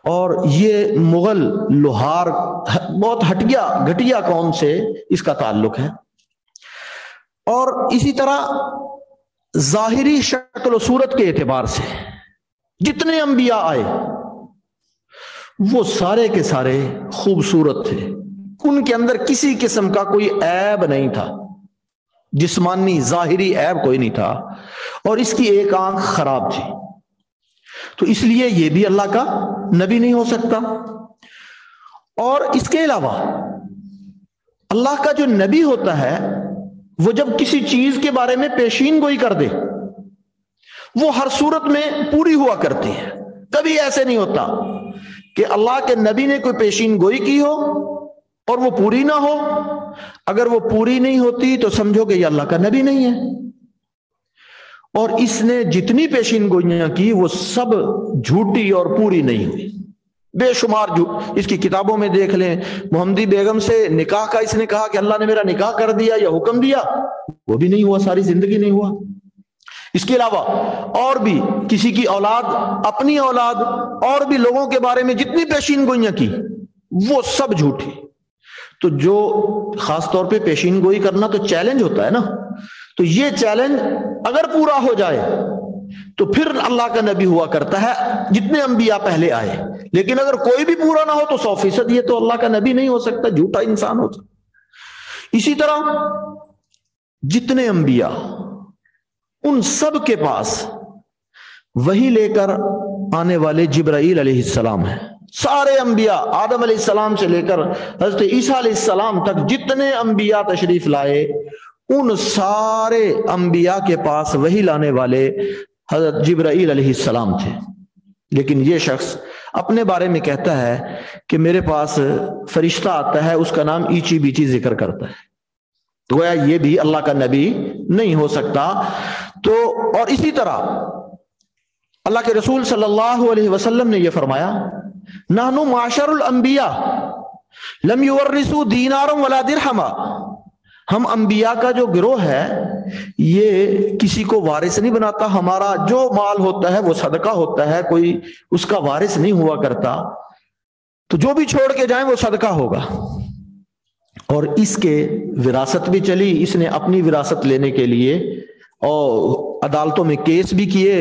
اور یہ مغل لوہار بہت گھٹیا قوم سے اس کا تعلق ہے۔ اور اسی طرح ظاہری شکل و صورت کے اعتبار سے جتنے انبیاء آئے وہ سارے کے سارے خوبصورت تھے، ان کے اندر کسی قسم کا کوئی عیب نہیں تھا، جسمانی ظاہری عیب کوئی نہیں تھا، اور اس کی ایک آنکھ خراب تھی، تو اس لیے یہ بھی اللہ کا نبی نہیں ہو سکتا۔ اور اس کے علاوہ اللہ کا جو نبی ہوتا ہے وہ جب کسی چیز کے بارے میں پیشین گوئی کر دے وہ ہر صورت میں پوری ہوا کرتی ہے، کبھی ایسے نہیں ہوتا کہ اللہ کے نبی نے کوئی پیشین گوئی کی ہو اور وہ پوری نہ ہو، اگر وہ پوری نہیں ہوتی تو سمجھو کہ یہ اللہ کا نبی نہیں ہے۔ اور اس نے جتنی پیشین گوئیاں کی وہ سب جھوٹی اور پوری نہیں ہوئی، بے شمار اس کی کتابوں میں دیکھ لیں، محمدی بیگم سے نکاح کا اس نے کہا کہ اللہ نے میرا نکاح کر دیا یا حکم دیا، وہ بھی نہیں ہوا، ساری زندگی نہیں ہوا۔ اس کے علاوہ اور بھی کسی کی اولاد، اپنی اولاد، اور بھی لوگوں کے بارے میں جتنی پیشین گوئیاں کی وہ سب جھوٹی۔ تو جو خاص طور پہ پیشین گوئی کرنا تو چیلنج ہوتا ہے نا، تو یہ چیلنج اگر پورا ہو جائے تو پھر اللہ کا نبی ہوا کرتا ہے جتنے انبیاء پہلے آئے، لیکن اگر کوئی بھی پورا نہ ہو تو 100% یہ تو اللہ کا نبی نہیں ہو سکتا، جھوٹا انسان ہو سکتا۔ اسی طرح جتنے انبیاء، ان سب کے پاس وہی لے کر آنے والے جبرائیل علیہ السلام ہیں۔ سارے انبیاء آدم علیہ السلام سے لے کر حضرت عیسیٰ علیہ السلام تک جتنے انبیاء تشریف لائے، ان سارے انبیاء کے پاس وہی لانے والے حضرت جبرائیل علیہ السلام تھے، لیکن یہ شخص اپنے بارے میں کہتا ہے کہ میرے پاس فرشتہ آتا ہے، اس کا نام ایچی بیچی ذکر کرتا ہے، تو گویا یہ بھی اللہ کا نبی نہیں ہو سکتا۔ تو اور اسی طرح اللہ کے رسول صلی اللہ علیہ وسلم نے یہ فرمایا، نحن معاشر الانبیاء لم یورثوا دینارا ولا درہما، ہم انبیاء کا جو گروہ ہے یہ کسی کو وارث نہیں بناتا، ہمارا جو مال ہوتا ہے وہ صدقہ ہوتا ہے، کوئی اس کا وارث نہیں ہوا کرتا، تو جو بھی چھوڑ کے جائیں وہ صدقہ ہوگا۔ اور اس کے وراثت بھی چلی، اس نے اپنی وراثت لینے کے لیے اور عدالتوں میں کیس بھی کیے،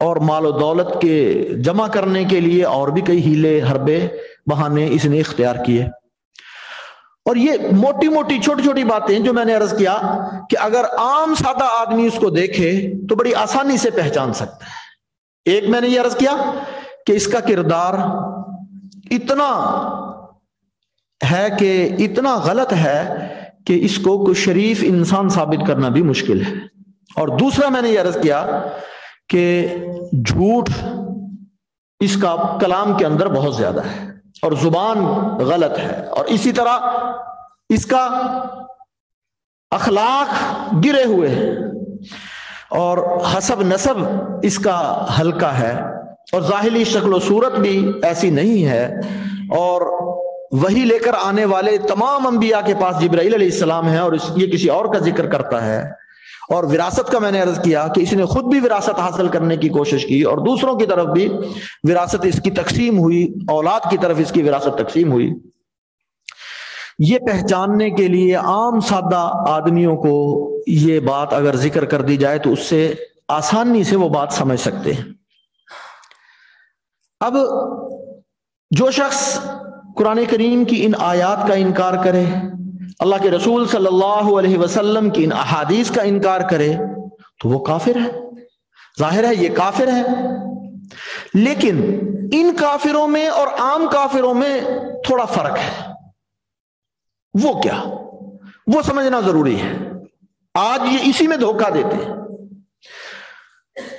اور مال و دولت کے جمع کرنے کے لیے اور بھی کئی ہیلے حربے بہانے اس نے اختیار کیے۔ اور یہ موٹی موٹی چھوٹی چھوٹی باتیں جو میں نے عرض کیا کہ اگر عام سادہ آدمی اس کو دیکھے تو بڑی آسانی سے پہچان سکتا ہے۔ ایک میں نے یہ عرض کیا کہ اس کا کردار اتنا ہے کہ اتنا غلط ہے کہ اس کو کوئی شریف انسان ثابت کرنا بھی مشکل ہے، اور دوسرا میں نے یہ عرض کیا کہ جھوٹ اس کا کلام کے اندر بہت زیادہ ہے اور زبان غلط ہے، اور اسی طرح اس کا اخلاق گرے ہوئے ہیں۔ اور حسب نسب اس کا ہلکا ہے، اور ظاہری شکل و صورت بھی ایسی نہیں ہے، اور وہی لے کر آنے والے تمام انبیاء کے پاس جبرائیل علیہ السلام ہیں، اور یہ کسی اور کا ذکر کرتا ہے۔ اور وراثت کا میں نے عرض کیا کہ اس نے خود بھی وراثت حاصل کرنے کی کوشش کی، اور دوسروں کی طرف بھی وراثت اس کی تقسیم ہوئی، اولاد کی طرف اس کی وراثت تقسیم ہوئی۔ یہ پہچاننے کے لیے عام سادہ آدمیوں کو یہ بات اگر ذکر کر دی جائے تو اس سے آسانی سے وہ بات سمجھ سکتے ہیں۔ اب جو شخص قرآن کریم کی ان آیات کا انکار کرے، اللہ کے رسول صلی اللہ علیہ وسلم کی ان احادیث کا انکار کرے، تو وہ کافر ہے۔ ظاہر ہے یہ کافر ہے، لیکن ان کافروں میں اور عام کافروں میں تھوڑا فرق ہے۔ وہ کیا؟ وہ سمجھنا ضروری ہے۔ آج یہ اسی میں دھوکہ دیتے ہیں۔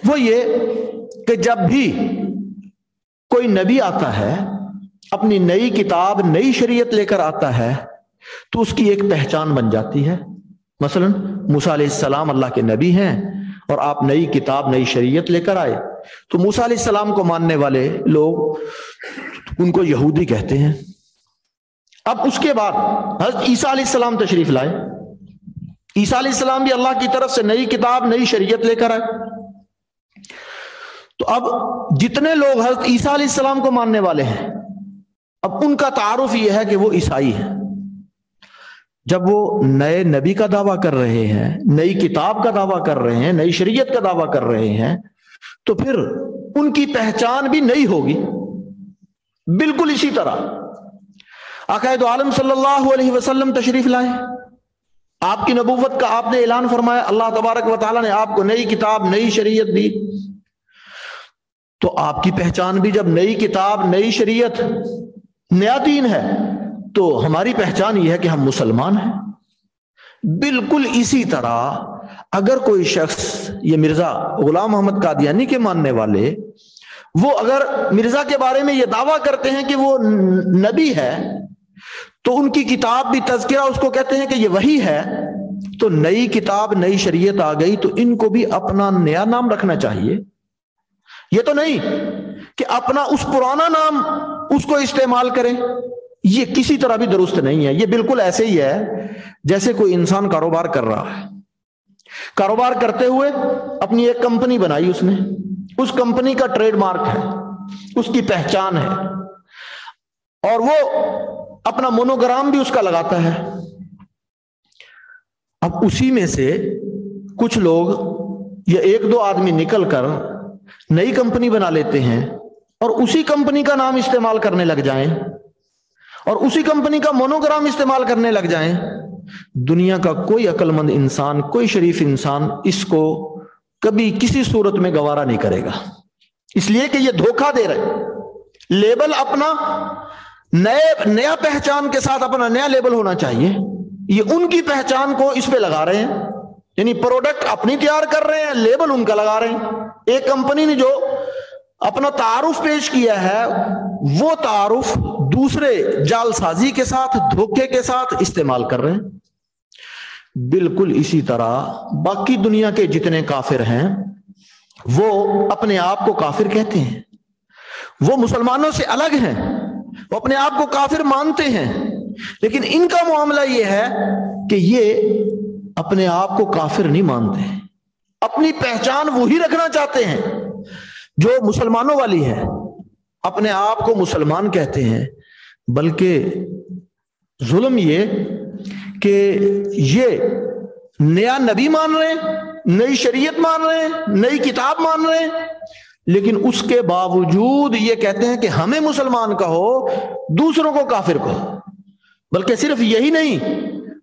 وہ یہ کہ جب بھی کوئی نبی آتا ہے، اپنی نئی کتاب نئی شریعت لے کر آتا ہے، تو اس کی ایک پہچان بن جاتی ہے۔ مثلا موسیٰ علیہ السلام اللہ کے نبی ہیں، اور آپ نئی کتاب نئی شریعت لے کر آئے، تو موسیٰ علیہ السلام کو ماننے والے لوگ ان کو یہودی کہتے ہیں۔ اب اس کے بعد حضرت عیسیٰ علیہ السلام تشریف لائے، عیسیٰ علیہ السلام بھی اللہ کی طرف سے نئی کتاب نئی شریعت لے کر آئے، تو اب جتنے لوگ حضرت عیسیٰ علیہ السلام کو ماننے والے ہیں، اب ان کا تعارف یہ ہے کہ وہ عیسائی ہیں۔ جب وہ نئے نبی کا دعویٰ کر رہے ہیں، نئی کتاب کا دعویٰ کر رہے ہیں، نئی شریعت کا دعویٰ کر رہے ہیں، تو پھر ان کی پہچان بھی نئی ہوگی۔ بالکل اسی طرح آقا دو عالم صلی اللہ علیہ وسلم تشریف لائے، آپ کی نبوت کا آپ نے اعلان فرمایا، اللہ تبارک و تعالیٰ نے آپ کو نئی کتاب نئی شریعت دی، تو آپ کی پہچان بھی جب نئی کتاب نئی شریعت نیا دین ہے، تو ہماری پہچان یہ ہے کہ ہم مسلمان ہیں۔ بالکل اسی طرح اگر کوئی شخص، یہ مرزا غلام محمد قادیانی کے ماننے والے، وہ اگر مرزا کے بارے میں یہ دعویٰ کرتے ہیں کہ وہ نبی ہے، تو ان کی کتاب بھی تذکرہ اس کو کہتے ہیں کہ یہ وحی ہے، تو نئی کتاب نئی شریعت آ گئی تو ان کو بھی اپنا نیا نام رکھنا چاہیے۔ یہ تو نہیں کہ اپنا اس پرانا نام اس کو استعمال کریں، یہ کسی طرح بھی درست نہیں ہے۔ یہ بالکل ایسے ہی ہے جیسے کوئی انسان کاروبار کر رہا ہے، کاروبار کرتے ہوئے اپنی ایک کمپنی بنائی، اس نے، اس کمپنی کا ٹریڈ مارک ہے، اس کی پہچان ہے، اور وہ اپنا مونوگرام بھی اس کا لگاتا ہے۔ اب اسی میں سے کچھ لوگ یا ایک دو آدمی نکل کر نئی کمپنی بنا لیتے ہیں، اور اسی کمپنی کا نام استعمال کرنے لگ جائیں، اور اسی کمپنی کا مونوگرام استعمال کرنے لگ جائیں۔ دنیا کا کوئی عقل مند انسان، کوئی شریف انسان اس کو کبھی کسی صورت میں گوارا نہیں کرے گا، اس لیے کہ یہ دھوکہ دے رہے۔ لیبل اپنا نیا پہچان کے ساتھ اپنا نیا لیبل ہونا چاہیے، یہ ان کی پہچان کو اس پہ لگا رہے ہیں، یعنی پروڈکٹ اپنی تیار کر رہے ہیں، لیبل ان کا لگا رہے ہیں۔ ایک کمپنی نے جو اپنا تعارف پیش کیا ہے، وہ تعارف دوسرے جال سازی کے ساتھ، دھوکے کے ساتھ استعمال کر رہے ہیں۔ بالکل اسی طرح باقی دنیا کے جتنے کافر ہیں، وہ اپنے آپ کو کافر کہتے ہیں، وہ مسلمانوں سے الگ ہیں، وہ اپنے آپ کو کافر مانتے ہیں، لیکن ان کا معاملہ یہ ہے کہ یہ اپنے آپ کو کافر نہیں مانتے، اپنی پہچان وہی رکھنا چاہتے ہیں جو مسلمانوں والی ہے، اپنے آپ کو مسلمان کہتے ہیں۔ بلکہ ظلم یہ کہ یہ نیا نبی مان رہے ہیں، نئی شریعت مان رہے ہیں، نئی کتاب مان رہے ہیں، لیکن اس کے باوجود یہ کہتے ہیں کہ ہمیں مسلمان کہو، دوسروں کو کافر کہو۔ بلکہ صرف یہی نہیں،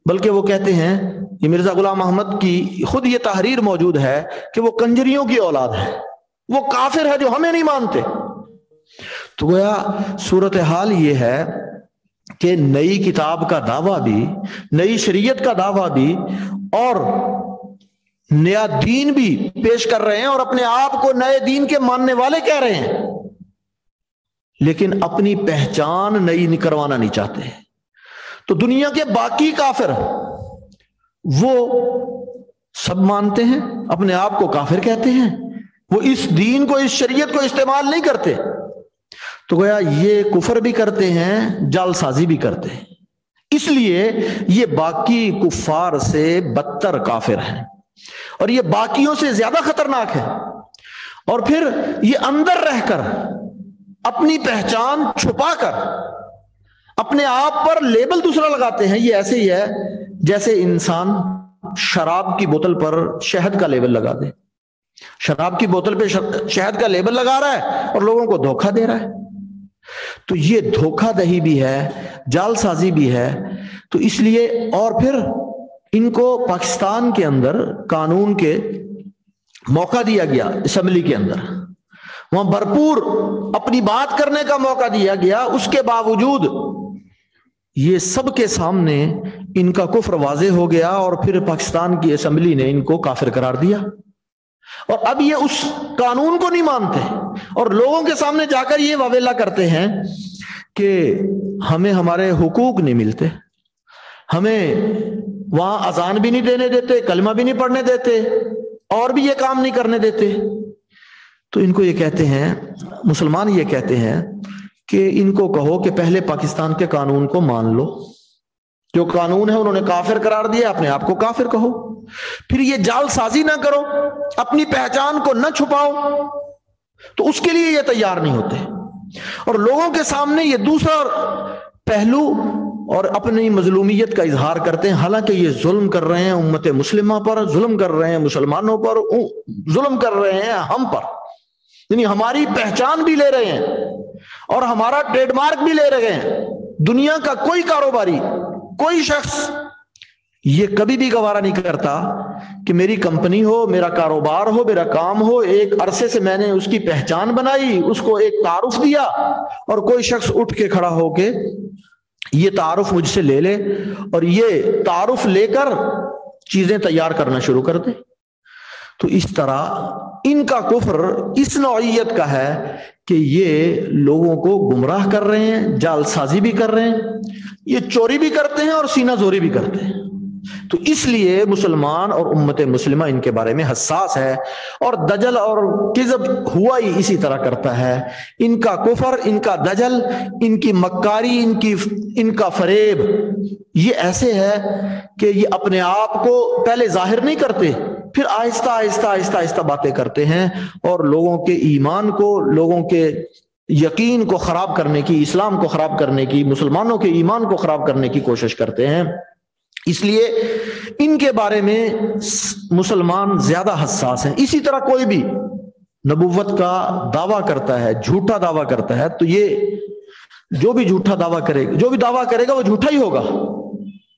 بلکہ وہ کہتے ہیں، یہ مرزا غلام محمد کی خود یہ تحریر موجود ہے کہ وہ کنجریوں کی اولاد ہے، وہ کافر ہے جو ہمیں نہیں مانتے۔ تو گویا صورتحال یہ ہے کہ نئی کتاب کا دعویٰ بھی، نئی شریعت کا دعویٰ بھی، اور نیا دین بھی پیش کر رہے ہیں، اور اپنے آپ کو نئے دین کے ماننے والے کہہ رہے ہیں، لیکن اپنی پہچان نئی کروانا نہیں چاہتے۔ تو دنیا کے باقی کافر وہ سب مانتے ہیں اپنے آپ کو کافر کہتے ہیں، وہ اس دین کو، اس شریعت کو استعمال نہیں کرتے، تو گویا یہ کفر بھی کرتے ہیں، جعل سازی بھی کرتے ہیں، اس لیے یہ باقی کفار سے بدتر کافر ہیں اور یہ باقیوں سے زیادہ خطرناک ہے۔ اور پھر یہ اندر رہ کر اپنی پہچان چھپا کر اپنے آپ پر لیبل دوسرا لگاتے ہیں۔ یہ ایسے ہی ہے جیسے انسان شراب کی بوتل پر شہد کا لیبل لگا دے، شراب کی بوتل پہ شہد کا لیبل لگا رہا ہے اور لوگوں کو دھوکہ دے رہا ہے۔ تو یہ دھوکہ دہی بھی ہے، جعل سازی بھی ہے۔ تو اس لیے اور پھر ان کو پاکستان کے اندر قانون کے موقع دیا گیا، اسمبلی کے اندر وہاں بھرپور اپنی بات کرنے کا موقع دیا گیا، اس کے باوجود یہ سب کے سامنے ان کا کفر واضح ہو گیا اور پھر پاکستان کی اسمبلی نے ان کو کافر قرار دیا، اور اب یہ اس قانون کو نہیں مانتے اور لوگوں کے سامنے جا کر یہ واویلا کرتے ہیں کہ ہمیں ہمارے حقوق نہیں ملتے، ہمیں وہاں اذان بھی نہیں دینے دیتے، کلمہ بھی نہیں پڑھنے دیتے، اور بھی یہ کام نہیں کرنے دیتے۔ تو ان کو یہ کہتے ہیں، مسلمان یہ کہتے ہیں کہ ان کو کہو کہ پہلے پاکستان کے قانون کو مان لو، جو قانون ہے انہوں نے کافر قرار دیا، اپنے آپ کو کافر کہو، پھر یہ جعل سازی نہ کرو، اپنی پہچان کو نہ چھپاؤ۔ تو اس کے لیے یہ تیار نہیں ہوتے اور لوگوں کے سامنے یہ دوسرا پہلو اور اپنی مظلومیت کا اظہار کرتے ہیں، حالانکہ یہ ظلم کر رہے ہیں امت مسلمہ پر، ظلم کر رہے ہیں مسلمانوں پر، ظلم کر رہے ہیں ہم پر، یعنی ہماری پہچان بھی لے رہے ہیں اور ہمارا ٹریڈ مارک بھی لے رہے ہیں۔ دنیا کا کوئی کاروباری، کوئی شخص یہ کبھی بھی گوارا نہیں کرتا کہ میری کمپنی ہو، میرا کاروبار ہو، میرا کام ہو، ایک عرصے سے میں نے اس کی پہچان بنائی، اس کو ایک تعارف دیا، اور کوئی شخص اٹھ کے کھڑا ہو کے یہ تعارف مجھ سے لے لے اور یہ تعارف لے کر چیزیں تیار کرنا شروع کر دے۔ تو اس طرح ان کا کفر اس نوعیت کا ہے کہ یہ لوگوں کو گمراہ کر رہے ہیں، جعل سازی بھی کر رہے ہیں، یہ چوری بھی کرتے ہیں اور سینہ زوری بھی کرتے ہیں۔ تو اس لیے مسلمان اور امت مسلمہ ان کے بارے میں حساس ہے، اور دجل اور کذب ہوا ہی اسی طرح کرتا ہے۔ ان کا کفر، ان کا دجل، ان کی مکاری، ان کا فریب یہ ایسے ہے کہ یہ اپنے آپ کو پہلے ظاہر نہیں کرتے، پھر آہستہ آہستہ آہستہ آہستہ باتیں کرتے ہیں اور لوگوں کے ایمان کو، لوگوں کے یقین کو خراب کرنے کی، اسلام کو خراب کرنے کی، مسلمانوں کے ایمان کو خراب کرنے کی کوشش کرتے ہیں۔ اس لیے ان کے بارے میں مسلمان زیادہ حساس ہیں۔ اسی طرح کوئی بھی نبوت کا دعویٰ کرتا ہے، جھوٹا دعویٰ کرتا ہے، تو یہ جو بھی جھوٹا دعویٰ کرے گا، جو بھی دعویٰ کرے گا وہ جھوٹا ہی ہوگا،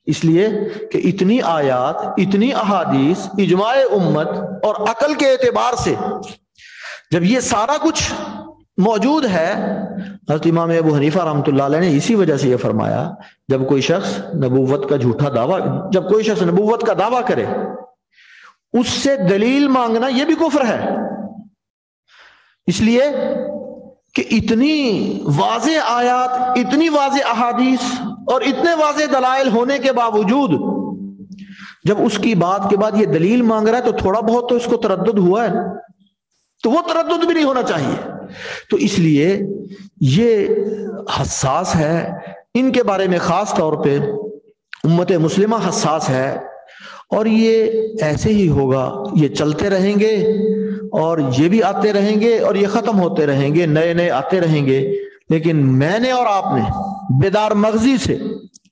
اس لیے کہ اتنی آیات، اتنی احادیث، اجماع امت اور عقل کے اعتبار سے جب یہ سارا کچھ موجود ہے، حضرت امام ابو حنیفہ رحمۃ اللہ علیہ نے اسی وجہ سے یہ فرمایا، جب کوئی شخص نبوت کا جھوٹا دعویٰ، جب کوئی شخص نبوت کا دعویٰ کرے، اس سے دلیل مانگنا یہ بھی کفر ہے، اس لیے کہ اتنی واضح آیات، اتنی واضح احادیث اور اتنے واضح دلائل ہونے کے باوجود جب اس کی بات کے بعد یہ دلیل مانگ رہا ہے تو تھوڑا بہت تو اس کو تردد ہوا ہے نا، تو وہ تردد بھی نہیں ہونا چاہیے۔ تو اس لیے یہ حساس ہے، ان کے بارے میں خاص طور پہ امت مسلمہ حساس ہے، اور یہ ایسے ہی ہوگا، یہ چلتے رہیں گے اور یہ بھی آتے رہیں گے اور یہ ختم ہوتے رہیں گے، نئے نئے آتے رہیں گے۔ لیکن میں نے اور آپ نے بیدار مغزی سے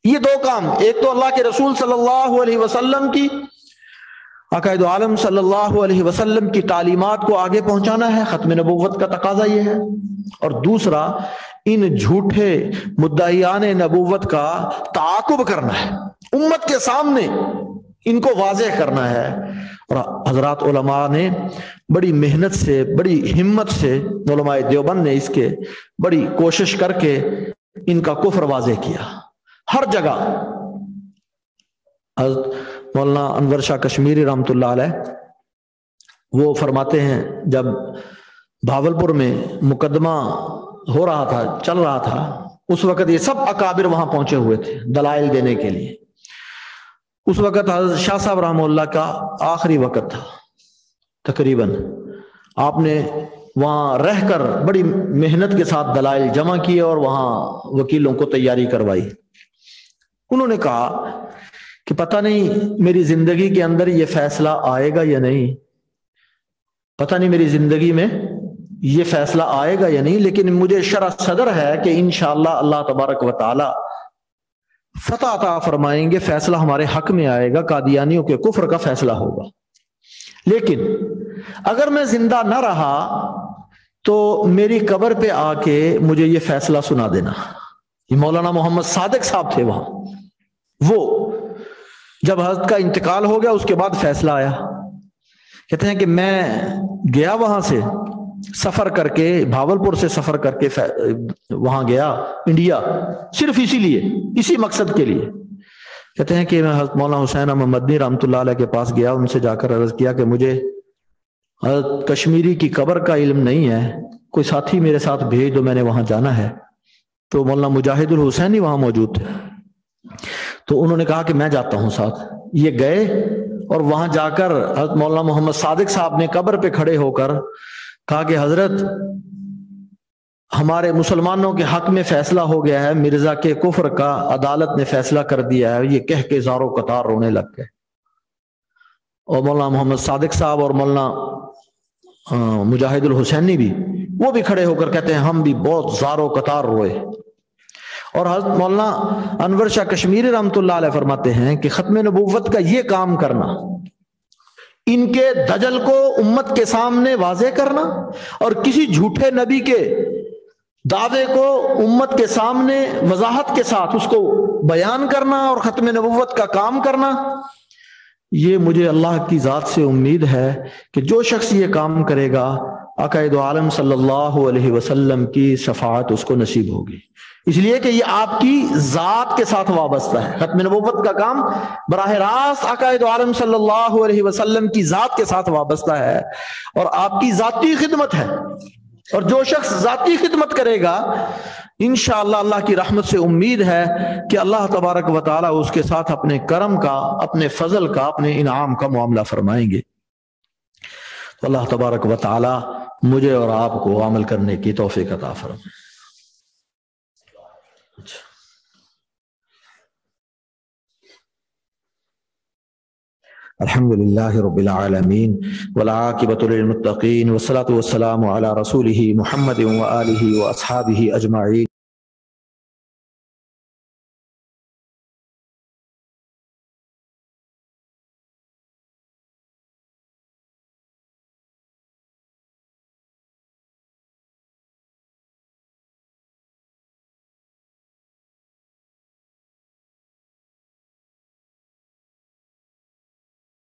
یہ دو کام، ایک تو اللہ کے رسول صلی اللہ علیہ وسلم کی، عقائد عالم صلی اللہ علیہ وسلم کی تعلیمات کو آگے پہنچانا ہے، ختم نبوت کا تقاضا یہ ہے، اور دوسرا ان جھوٹے مدعیان نبوت کا تعاقب کرنا ہے، امت کے سامنے ان کو واضح کرنا ہے۔ اور حضرات علماء نے بڑی محنت سے، بڑی ہمت سے، علماء دیوبند نے اس کے بڑی کوشش کر کے ان کا کفر واضح کیا ہر جگہ۔ حضرت مولانا انور شاہ کشمیری رحمۃ اللہ علیہ وہ فرماتے ہیں، جب بھاولپور میں مقدمہ ہو رہا تھا، چل رہا تھا، اس وقت یہ سب اکابر وہاں پہنچے ہوئے تھے دلائل دینے کے لیے۔ اس وقت حضرت شاہ صاحب رحمہ اللہ کا آخری وقت تھا، تقریباً آپ نے وہاں رہ کر بڑی محنت کے ساتھ دلائل جمع کیے اور وہاں وکیلوں کو تیاری کروائی۔ انہوں نے کہا کہ پتہ نہیں میری زندگی کے اندر یہ فیصلہ آئے گا یا نہیں، پتہ نہیں میری زندگی میں یہ فیصلہ آئے گا یا نہیں، لیکن مجھے شرح صدر ہے کہ انشاءاللہ اللہ تبارک و تعالی فتح عطا فرمائیں گے، فیصلہ ہمارے حق میں آئے گا، قادیانیوں کے کفر کا فیصلہ ہوگا۔ لیکن اگر میں زندہ نہ رہا تو میری قبر پہ آ کے مجھے یہ فیصلہ سنا دینا۔ یہ مولانا محمد صادق صاحب تھے وہاں، وہ جب حضرت کا انتقال ہو گیا اس کے بعد فیصلہ آیا۔ کہتے ہیں کہ میں گیا وہاں سے سفر کر کے، بھاولپور سے سفر کر کے وہاں گیا انڈیا، صرف اسی لیے، اسی مقصد کے لیے۔ کہتے ہیں کہ میں حضرت مولانا حسین احمد مدنی رحمۃ اللہ علیہ کے پاس گیا، ان سے جا کر عرض کیا کہ مجھے حضرت کشمیری کی قبر کا علم نہیں ہے، کوئی ساتھی میرے ساتھ بھیج دو، میں نے وہاں جانا ہے۔ تو مولانا مجاہد الحسینی وہاں موجود تھے، تو انہوں نے کہا کہ میں جاتا ہوں ساتھ۔ یہ گئے اور وہاں جا کر حضرت مولانا محمد صادق صاحب نے قبر پہ کھڑے ہو کر کہا کہ حضرت ہمارے مسلمانوں کے حق میں فیصلہ ہو گیا ہے، مرزا کے کفر کا عدالت نے فیصلہ کر دیا ہے۔ یہ کہہ کے زاروں قطار رونے لگ گئے، اور مولانا محمد صادق صاحب اور مولانا مجاہد الحسینی بھی، وہ بھی کھڑے ہو کر کہتے ہیں ہم بھی بہت زاروں قطار روئے۔ اور حضرت مولانا انور شاہ کشمیری رحمۃ اللہ علیہ فرماتے ہیں کہ ختم نبوت کا یہ کام کرنا، ان کے دجل کو امت کے سامنے واضح کرنا اور کسی جھوٹے نبی کے دعوے کو امت کے سامنے وضاحت کے ساتھ اس کو بیان کرنا اور ختم نبوت کا کام کرنا، یہ مجھے اللہ کی ذات سے امید ہے کہ جو شخص یہ کام کرے گا آقا دو عالم صلی اللہ علیہ وسلم کی شفاعت اس کو نصیب ہوگی، اس لیے کہ یہ آپ کی ذات کے ساتھ وابستہ ہے۔ ختم نبوت کا کام براہ راست آقا دو عالم صلی اللہ علیہ وسلم کی ذات کے ساتھ وابستہ ہے اور آپ کی ذاتی خدمت ہے، اور جو شخص ذاتی خدمت کرے گا انشاءاللہ اللہ کی رحمت سے امید ہے کہ اللہ تبارک و تعالی اس کے ساتھ اپنے کرم کا، اپنے فضل کا، اپنے انعام کا معاملہ فرمائیں گے۔ تو اللہ تبارک و تعالی مجھے اور آپ کو عمل کرنے کی توفیق عطا فرمائے۔ الحمد للہ رب العالمین والعاقبۃ للمتقین والصلاۃ والسلام علی رسولہ محمد وآلہ واصحابہ اجمعین۔